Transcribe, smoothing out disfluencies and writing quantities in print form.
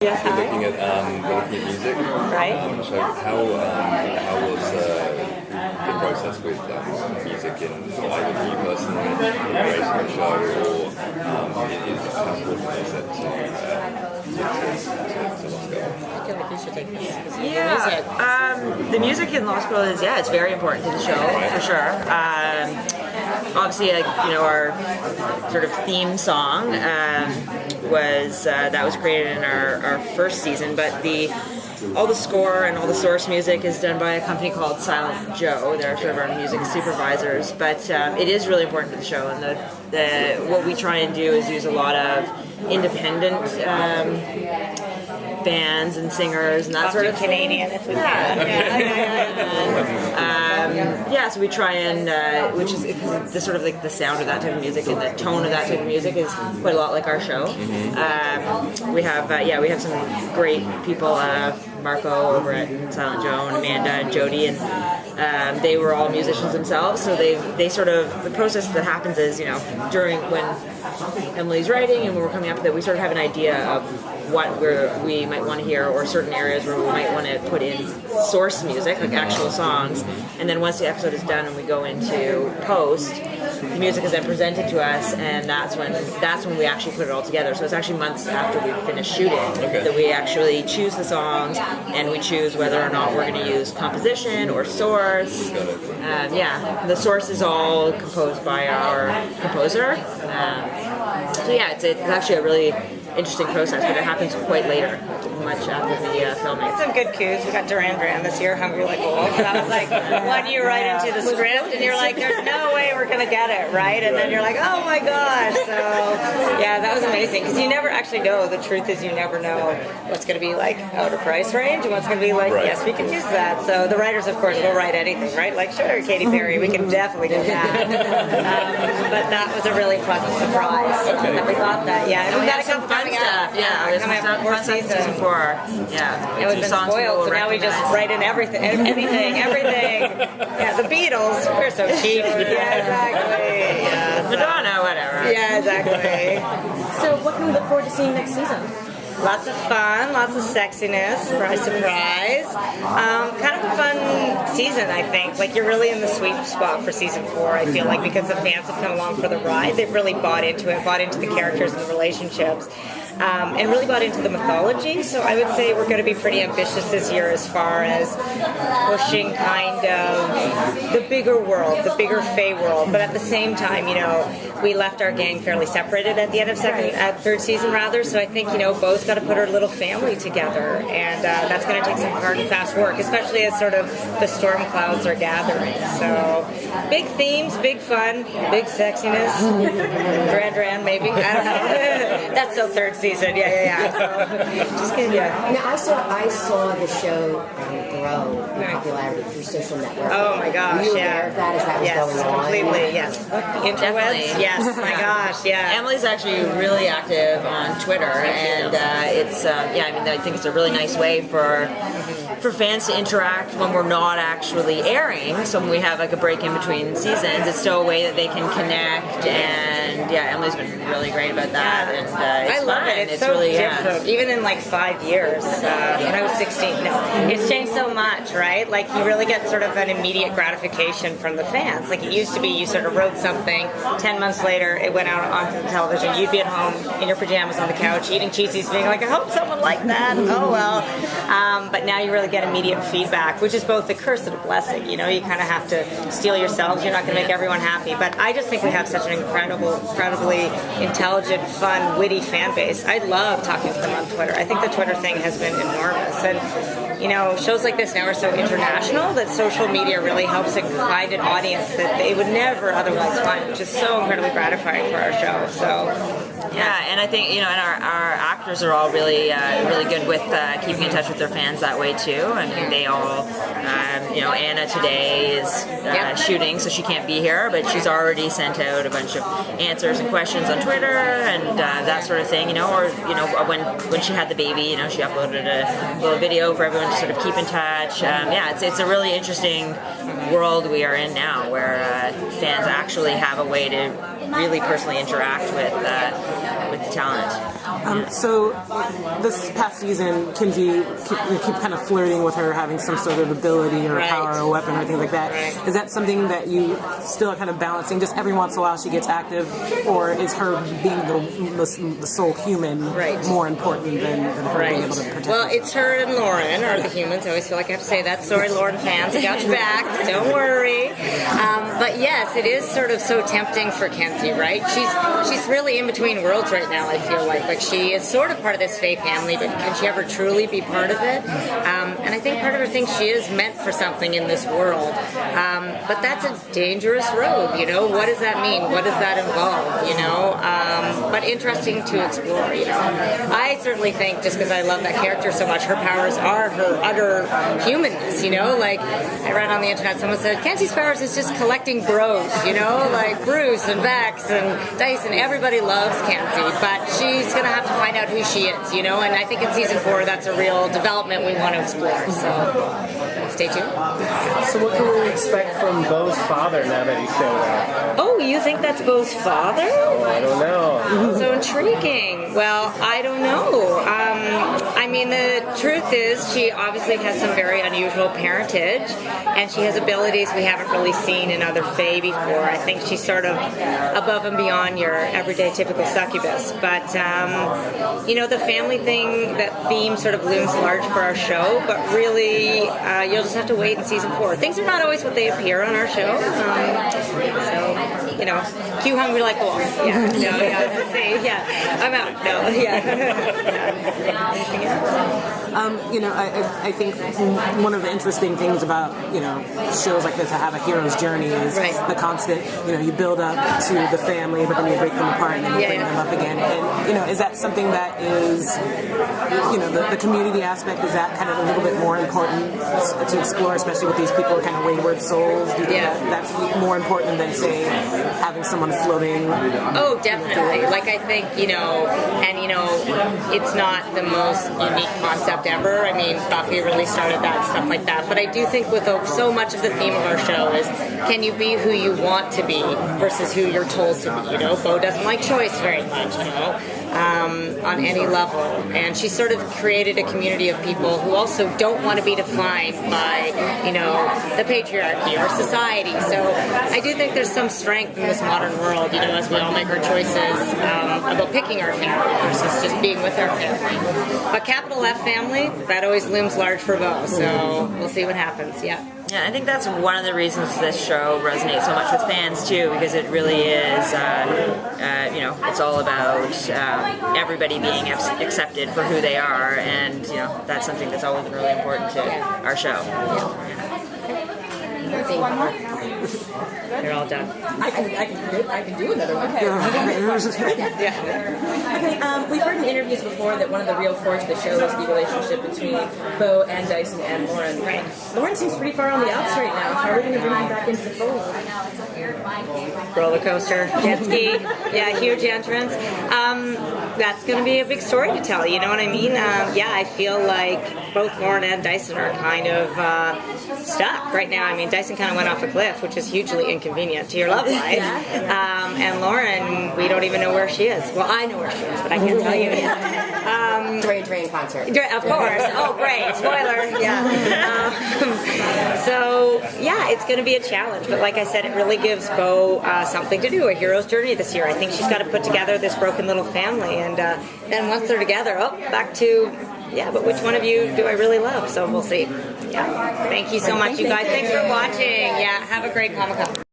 We're looking at music. Right. So how was the process with music in either you personally raising a show, or how important is it to Lost Girl? I feel like you should take this. Yeah, the music in Lost Girl is it's very important to the show for sure. Obviously, our sort of theme song was created in our first season, but all the score and all the source music is done by a company called Silent Joe. They're sort of our music supervisors, but it is really important to the show, and what we try and do is use a lot of independent bands and singers and that sort of Canadian, if we can. So we try and which is because the sort of like the sound of that type of music and the tone of that type of music is quite a lot like our show. We have some great people, Marco over at Silent Joe, and Amanda and Jody, and they were all musicians themselves, so they sort of, the process that happens is, during when Emily's writing and when we're coming up with it, we sort of have an idea of what we might want to hear, or certain areas where we might want to put in source music, like actual songs, and then once the episode is done and we go into post, the music is then presented to us, and that's when we actually put it all together. So it's actually months after we finish shooting that we actually choose the songs, and we choose whether or not we're going to use composition or source. The source is all composed by our composer. It's actually a really interesting process, but it happens quite later, much after the filming. Some good cues. We got Duran Duran this year, Hungry Like Wolf. That was like when you write into the script and you're like, there's no way we're going to get it, right? And then you're like, oh my gosh. So, that was amazing, because you never actually know. The truth is you never know what's going to be like out of price range and what's going to be like, yes, we can use that. So the writers, of course, will write anything, right? Like, sure, Katy Perry, we can definitely do that. But that was a really pleasant surprise that we got that. And we got a couple fun stuff. There's some fun stuff in season 4. And we've been spoiled, so now we just write in everything. Yeah, the Beatles, we're so cheap. Exactly. Madonna, whatever. Yeah, exactly. So what can we look forward to seeing next season? Lots of fun, lots of sexiness, surprise, surprise. Kind of a fun season, I think. Like, you're really in the sweet spot for season 4, I feel like, because the fans have come along for the ride. They've really bought into it, bought into the characters and the relationships. And really bought into the mythology. So I would say we're going to be pretty ambitious this year as far as pushing kind of the bigger world, the bigger Fae world. But at the same time, we left our gang fairly separated at the end of third season, rather. So I think, Beau's got to put her little family together, and that's going to take some hard and fast work, especially as sort of the storm clouds are gathering. So big themes, big fun, big sexiness. Duran Duran, maybe. I don't know. That's still third season. Yeah. So, just kidding. Now, I saw the show grow in popularity through social networks. Oh my gosh, Were you aware of that as that was going on? Completely, yes. Interwebs? Yes, my gosh, Emily's actually really active on Twitter, and it's I think it's a really nice way for fans to interact when we're not actually airing. So when we have like a break in between seasons, it's still a way that they can connect, and Emily's been really great about that, and it's I love fun. it. It's so really different. Even in like 5 years, when I was 16, it's changed so much, right? Like, you really get sort of an immediate gratification from the fans. Like, it used to be you sort of wrote something, 10 months later it went out onto the television, you'd be at home in your pajamas on the couch eating cheesies, being like, I hope someone liked that. Oh well. But now you really get immediate feedback, which is both a curse and a blessing. You kind of have to steel yourselves. You're not going to make everyone happy, but I just think we have such an incredibly intelligent, fun, witty fan base. I love talking to them on Twitter. I think the Twitter thing has been enormous, and shows like this now are so international that social media really helps it find an audience that they would never otherwise find, which is so incredibly gratifying for our show. So and I think and our actors are all really good with keeping in touch with their fans that way too. I mean, they all Anna today is shooting, so she can't be here, but she's already sent out a bunch of answers and questions on Twitter and that sort of thing. Or when she had the baby, she uploaded a little video for everyone to sort of keep in touch. It's a really interesting world we are in now, where fans actually have a way to really personally interact with the talent. So this past season, Kinsey keep kind of flirting with her having some sort of ability or power or weapon or things like that. Is that something that you still are kind of balancing? Just every once in a while she gets active, or is her being the sole human more important than her being able to protect Well, herself? it's her and Lauren are the humans. I always feel like I have to say that. Sorry, Lauren fans, I got your back. Don't worry. But yes, it is sort of so tempting for Kenzie, right? She's really in between worlds right now, I feel like. Like, she is sort of part of this Fae family, but can she ever truly be part of it? And I think part of her thinks she is meant for something in this world. But that's a dangerous road, you know? What does that mean? What does that involve, you know? But interesting to explore, you know? I certainly think, just because I love that character so much, her powers are her utter humanness, you know? Like, I read on the internet, someone said, Kenzie's powers is just collecting bros, you know? Like Bruce and Vex and Dyson, everybody loves Kenzie, but she's going to have to find out who she is, you know? And I think in season 4, that's a real development we want to explore, so stay tuned. So what can we expect from Beau's father now that he showed up? Oh, you think that's Beau's father? Oh, I don't know. So intriguing. Well, I don't know. I mean, the truth is she obviously has some very unusual parentage, and she has abilities we haven't really seen in other Fae before. I think she's sort of above and beyond your everyday typical succubus. But, you know, the family thing, that theme sort of looms large for our show, but really, you'll just have to wait in season 4. Things are not always what they appear on our show. So, you know, cue hungry like wolf. Yeah, no, yeah, see, yeah, I'm out. No, yeah. Anything else? You know, I think one of the interesting things about, you know, shows like this that have a hero's journey is the constant, you know, you build up to the family, but then you break them apart and then you bring them up again. And, you know, is that something that is, you know, the community aspect, is that kind of a little bit more important to explore, especially with these people kind of wayward souls? Do you think that's more important than, say, having someone floating? Oh, definitely. Like, I think, you know, and, you know, it's not the most unique concept ever. I mean, Buffy really started that, stuff like that. But I do think with so much of the theme of our show is, can you be who you want to be versus who you're told to be, you know? Beau doesn't like choice very much, you know, on any level. And she sort of created a community of people who also don't want to be defined by, you know, the patriarchy or society. So I do think there's some strength in this modern world, you know, as we all make our choices about picking our family versus just being with our family. But capital F family, that always looms large for Beau, so we'll see what happens, yeah. Yeah, I think that's one of the reasons this show resonates so much with fans too, because it really is, you know, it's all about everybody being accepted for who they are, and you know, that's something that's always been really important to our show. They're all done. I can do another one. Okay. Okay. We've heard in interviews before that one of the real force of the show is the relationship between Beau and Dyson and Lauren. Right. Lauren seems pretty far on the outs right now. How are we going to bring him back into the fold? Roller coaster, jet ski, yeah, huge entrance. That's going to be a big story to tell. You know what I mean? Yeah, I feel like both Lauren and Dyson are kind of stuck right now. I mean, Dyson kind of went off a cliff, which is hugely inconvenient to your love life. And Lauren, we don't even know where she is. Well, I know where she is, but I can't tell you. Drain concert. Of course. Oh, great. Spoiler. Yeah. So, yeah, it's going to be a challenge. But like I said, it really gives Beau something to do, a hero's journey this year. I think she's got to put together this broken little family. And then once they're together, back to, but which one of you do I really love? So we'll see. Yeah. Thank you so much, you guys. Thanks for watching. Yeah, have a great Comic-Con.